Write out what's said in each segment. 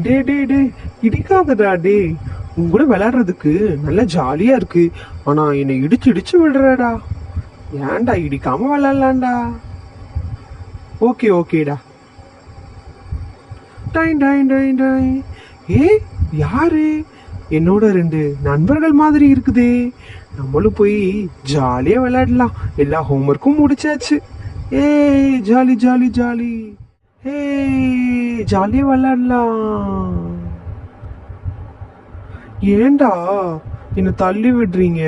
டே டே டே இடிக்காதடா டே. உன் கூட விளையாடுறதுக்கு நல்லா ஜாலியா இருக்கு. ஆனா என்னை இடிச்சு இடிச்சு விடுறடா. ஏன்டா இடிக்காம விளையாடலாம்டா. ஓகே ஓகேடா. டைன் டைன் டைன் டைன். ஏ யாரு? என்னோட ரெண்டு நண்பர்கள் மாதிரி இருக்குதே. நம்மளும் போய் ஜாலியா விளையாடலாம். எல்லா ஹோம்ஒர்க்கும் முடிச்சாச்சு. ஏய் ஜாலி ஜாலி ஜாலி. ஏய் ஜாலியா விளையாடலாம். ஏன்டா என்னை தள்ளி விடுறீங்க?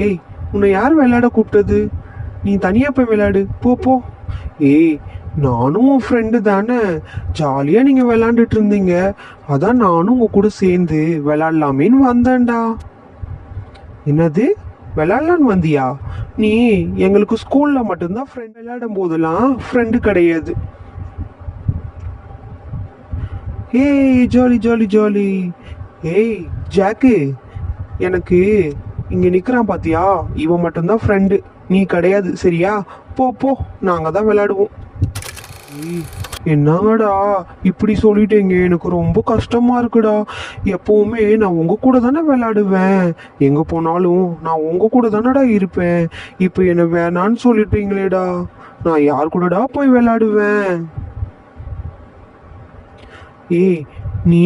ஏய் உன்னை யார் விளையாட கூப்பிட்டது? நீ தனியா போய் விளையாடு. போ போ. ஏய் நானும் உன் ஃப்ரெண்டு தானே. ஜாலியா நீங்க விளையாண்டுட்டு இருந்தீங்க. அதான் நானும் உங்க கூட சேர்ந்து விளையாடலாமேன்னு வந்தேன்டா. என்னது விளையாடலான்னு வந்தியா? நீ எங்களுக்கு ஸ்கூல்ல மட்டும்தான் ஃப்ரெண்ட். விளையாடும் போதெல்லாம் ஃப்ரெண்டு கிடையாது. ஏய் ஜாலி ஜாலி ஜாலி. ஏய் ஜாக்கு, எனக்கு இங்க நிக்கிறான் பாத்தியா? இவன் மட்டும்தான் ஃப்ரெண்டு, நீ கிடையாது. சரியா? போ போ, நாங்க தான் விளையாடுவோம். ஏய், என்னங்கடா இப்படி சொல்லிட்டீங்க? எனக்கு ரொம்ப கஷ்டமா இருக்குடா. எப்பவுமே நான் உங்க கூட தானே விளையாடுவேன். எங்க போனாலும் நான் உங்க கூட தானடா இருப்பேன். இப்போ என்ன வேணான்னு சொல்லிட்டீங்களேடா. நான் யார் கூடடா போய் விளையாடுவேன்? ஏய் நீ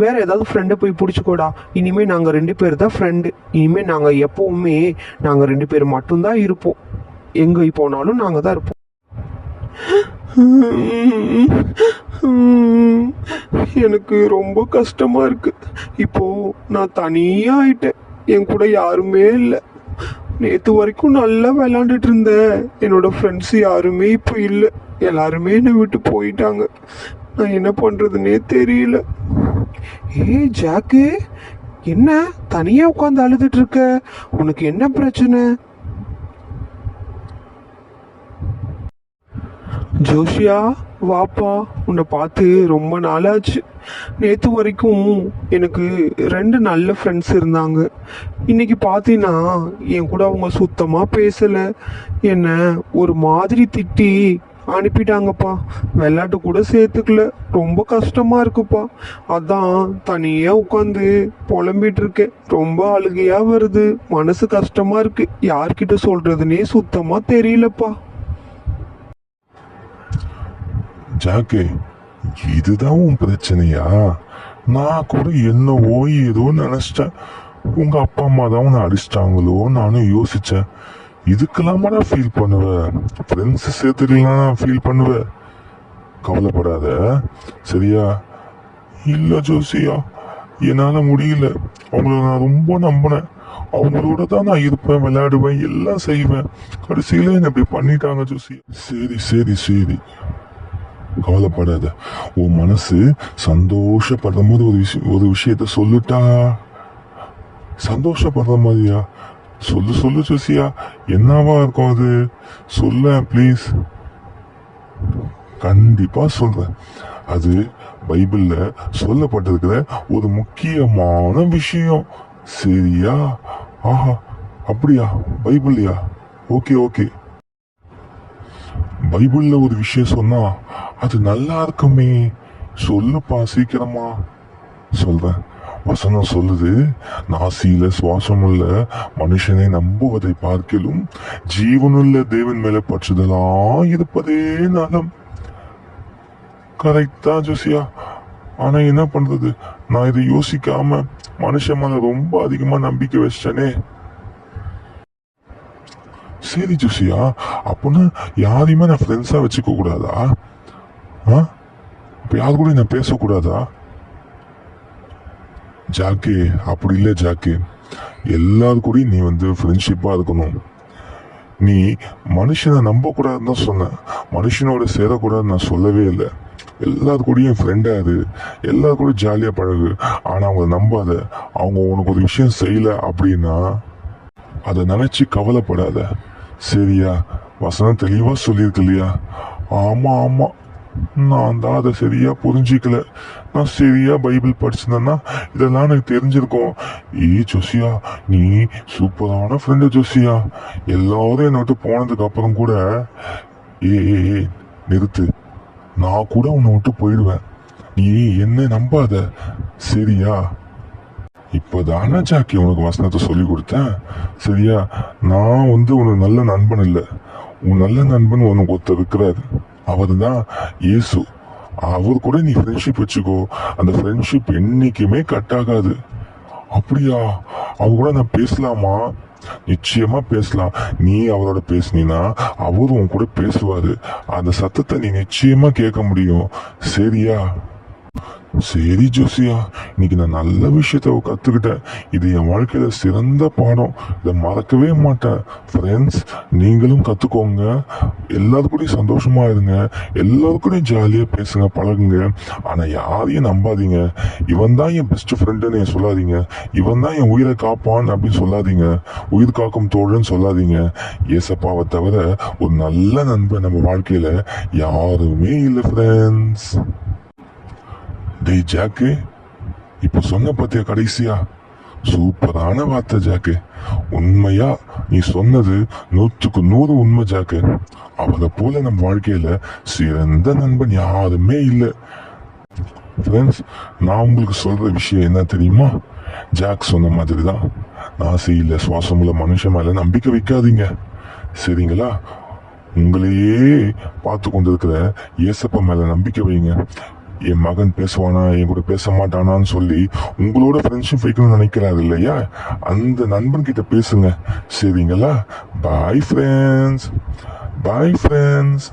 வேற ஏதாவது ஃப்ரெண்டை போய் பிடிச்சிக்கோடா. இனிமே நாங்க ரெண்டு பேர் தான் ஃப்ரெண்டு. இனிமே நாங்க எப்பவுமே நாங்க ரெண்டு பேர் மட்டும்தான் இருப்போம். எங்க போனாலும் நாங்க தான் இருப்போம். எனக்கு ரொம்ப கஷ்டமா இருக்கு. இப்போ நான் தனியா ஆயிட்டேன். என் கூட யாருமே இல்லை. நேத்து வரைக்கும் நல்லா விளையாண்டுட்டு இருந்தேன். என்னோட ஃப்ரெண்ட்ஸ் யாருமே இப்போ இல்லை. எல்லாருமே என்னை விட்டு போயிட்டாங்க. நான் என்ன பண்றதுன்னே தெரியல. ஏய் ஜாக்கு, என்ன தனியா உட்காந்து அழுதுட்டு இருக்க? உனக்கு என்ன பிரச்சனை? ஜோஷியா வாப்பா, உன்னை பார்த்து ரொம்ப நாளாச்சு. நேற்று வரைக்கும் எனக்கு ரெண்டு நல்ல ஃப்ரெண்ட்ஸ் இருந்தாங்க. இன்னைக்கு பார்த்தீங்கன்னா என் கூட அவங்க சுத்தமாக பேசலை. என்னை ஒரு மாதிரி திட்டி அனுப்பிட்டாங்கப்பா. விளையாட்டு கூட சேர்த்துக்கல. ரொம்ப கஷ்டமா இருக்குப்பா. அதான் தனியா உட்காந்து புலம்பிட்டு இருக்கேன். ரொம்ப அழுகையா வருது. மனசு கஷ்டமா இருக்கு. யார்கிட்ட சொல்றதுன்னே சுத்தமா தெரியலப்பா. ஜாக்கே, இதுதான் உன் பிரச்சனையா? நான் கூட என்னவோ ஏதோ நினைச்சிட்டேன். உங்க அப்பா அம்மா தான் உன்னை அடிச்சிட்டாங்களோ நானும் யோசிச்சேன். இதுக்கெல்லாமடா ஃபீல் பண்ணுவ? ஃப்ரெண்ட்ஸ் சேர்த்துக்கலாம் ஃபீல் பண்ணுவ. கவலைப்படாத, சரியா? இல்ல ஜோசியா, என்னால முடியல. அவங்கள நான் ரொம்ப நம்பினேன். அவங்களோட தான் நான் இருப்பேன், விளையாடுவேன், எல்லாம் செய்வேன். கடைசியில என்ன இப்படி பண்ணிட்டாங்க ஜோசியா. சரி சரி சரி, கவலைப்படாத. உன் மனசு சந்தோஷப்படுற போது ஒரு விஷயத்த சொல்லுட்டா. சந்தோஷப்படுற மாதிரியா? சொல்லு சொல்லு ஜோசியா, என்னவா இருக்கும் அது? சொல்ல ப்ளீஸ். கண்டிப்பா சொல்றேன். அது பைபிள்ல சொல்லப்பட்டிருக்கிற ஒரு முக்கியமான விஷயம், சரியா? ஆஹா, அப்படியா? பைபிள்லையா? Okay okay. பைபிள்ல ஒரு விஷயம் சொன்னா அது நல்லா இருக்குமே. சொல்லுப்பா சீக்கிரமா. சொல்றேன். வசனம் சொல்லுது, நாசியில சுவாசமுள்ள மனுஷனை நம்புவதை பார்க்கிலும் ஜீவனுள்ள தேவன் மேல பற்றுதலா இருப்பதே நலம். கரெக்டா ஜோசியா? ஆனா என்ன பண்றது, நான் இதை யோசிக்காம மனுஷன் மேல ரொம்ப அதிகமா நம்பிக்கை வச்சிட்டேனே. சரி ஜோசியா, அப்போனா யாரையுமே நான் ஃப்ரெண்ட்ஸா வச்சுக்க கூடாதா? அப்ப யாரு கூட நான் பேசக்கூடாதா? ஜாக்கே, அப்படி இல்லை ஜாக்கே. எல்லாரு கூடயும் நீ ஃப்ரெண்ட்ஷிப்பா இருக்கணும். நீ மனுஷனை நம்ப கூடாதுன்னு தான் சொன்ன. மனுஷனோட சேரக்கூடாதுன்னு நான் சொல்லவே இல்லை. எல்லாரு கூடயும் ஃப்ரெண்டா இரு, எல்லாரு கூட ஜாலியா பழகு. ஆனா அவங்க நம்பாத. அவங்க உனக்கு ஒரு விஷயம் செய்யல அப்படின்னா அதை நினைச்சு கவலைப்படாத, சரியா? வசனம் தெளிவா சொல்லியிருக்கு இல்லையா? ஆமா ஆமா, நான் தான் அதை சரியா புரிஞ்சிக்கல. நான் சரியா பைபிள் படிச்சிருந்தேன்னா இதெல்லாம் எனக்கு தெரிஞ்சிருக்கும். ஜோசியா, நீ சூப்பரான ஃப்ரெண்டு ஜோசியா. எல்லாரும் என்னை விட்டு போனதுக்கு அப்புறம் கூட நிறுத்து. நான் கூட உன்னை விட்டு போயிடுவேன். நீ என்ன நம்பாத, சரியா? இப்பதானே ஜாக்கி உனக்கு வசனத்தை சொல்லி கொடுத்தேன், சரியா? நான் உனக்கு நல்ல நண்பன் இல்லை. உன் நல்ல நண்பன் உனக்கு ஒருத்தர் இருக்கிறாரு, அவர் தான் இயேசு. அவர் கூட நீ ஃப்ரெண்ட்ஷிப் வச்சுக்கோ. அந்த ஃப்ரெண்ட்ஷிப் என்னைக்குமே கட் ஆகாது. அப்படியா? அவர் கூட நான் பேசலாமா? நிச்சயமா பேசலாம். நீ அவரோட பேசுனீன்னா அவரும் உன் கூட பேசுவாரு. அந்த சத்தத்தை நீ நிச்சயமா கேட்க முடியும், சரியா? சரி ஜோசியா, இன்னைக்கு நான் நல்ல விஷயத்த கத்துக்கிட்டேன். இது என் வாழ்க்கையில சிறந்த பாடம். இதை மறக்கவே மாட்டேன். ஃப்ரெண்ட்ஸ், நீங்களும் கத்துக்கோங்க. எல்லாருக்கூடயும் சந்தோஷமா இருங்க. எல்லாருக்கூடயும் ஜாலியா பேசுங்க, பழகுங்க. ஆனா யாரையும் நம்பாதீங்க. இவன் தான் என் பெஸ்ட் ஃப்ரெண்டுன்னு சொல்லாதீங்க. இவன் தான் என் உயிரை காப்பான் அப்படின்னு சொல்லாதீங்க. உயிர் காக்கும் தோழன்னு சொல்லாதீங்க. ஏசப்பாவை தவிர ஒரு நல்ல நண்பன் நம்ம வாழ்க்கையில யாருமே இல்லை ஃப்ரெண்ட்ஸ். டேய் ஜாக்கு, இப்ப சொன்ன பத்திய கடைசியா சூப்பரான வார்த்தை ஜாக்கு. உண்மையா நீ சொன்னது 100க்கு 100 உண்மை ஜாக்கு. அவரை போல நம்ம வாழ்க்கையில சிறந்த நண்பன் யாருமே இல்லை. ஃப்ரெண்ட்ஸ், நான் உங்களுக்கு சொல்ற விஷயம் என்ன தெரியுமா? ஜாக் சொன்ன மாதிரி தான், நாசியில சுவாசமுள்ள மனுஷன் மேல நம்பிக்கை வைக்காதீங்க, சரிங்களா? உங்களையே பார்த்து கொண்டிருக்கிற இயேசப்பா மேல நம்பிக்கை வைங்க. என் மகன் பேசுவானா, என் கூட பேச மாட்டானான்னு சொல்லி உங்களோட ஃப்ரெண்ட்ஷிப் வைக்கணும்னு நினைக்கிறாரு இல்லையா? அந்த நண்பன் கிட்ட பேசுங்க, சரிங்களா? Bye friends, bye friends.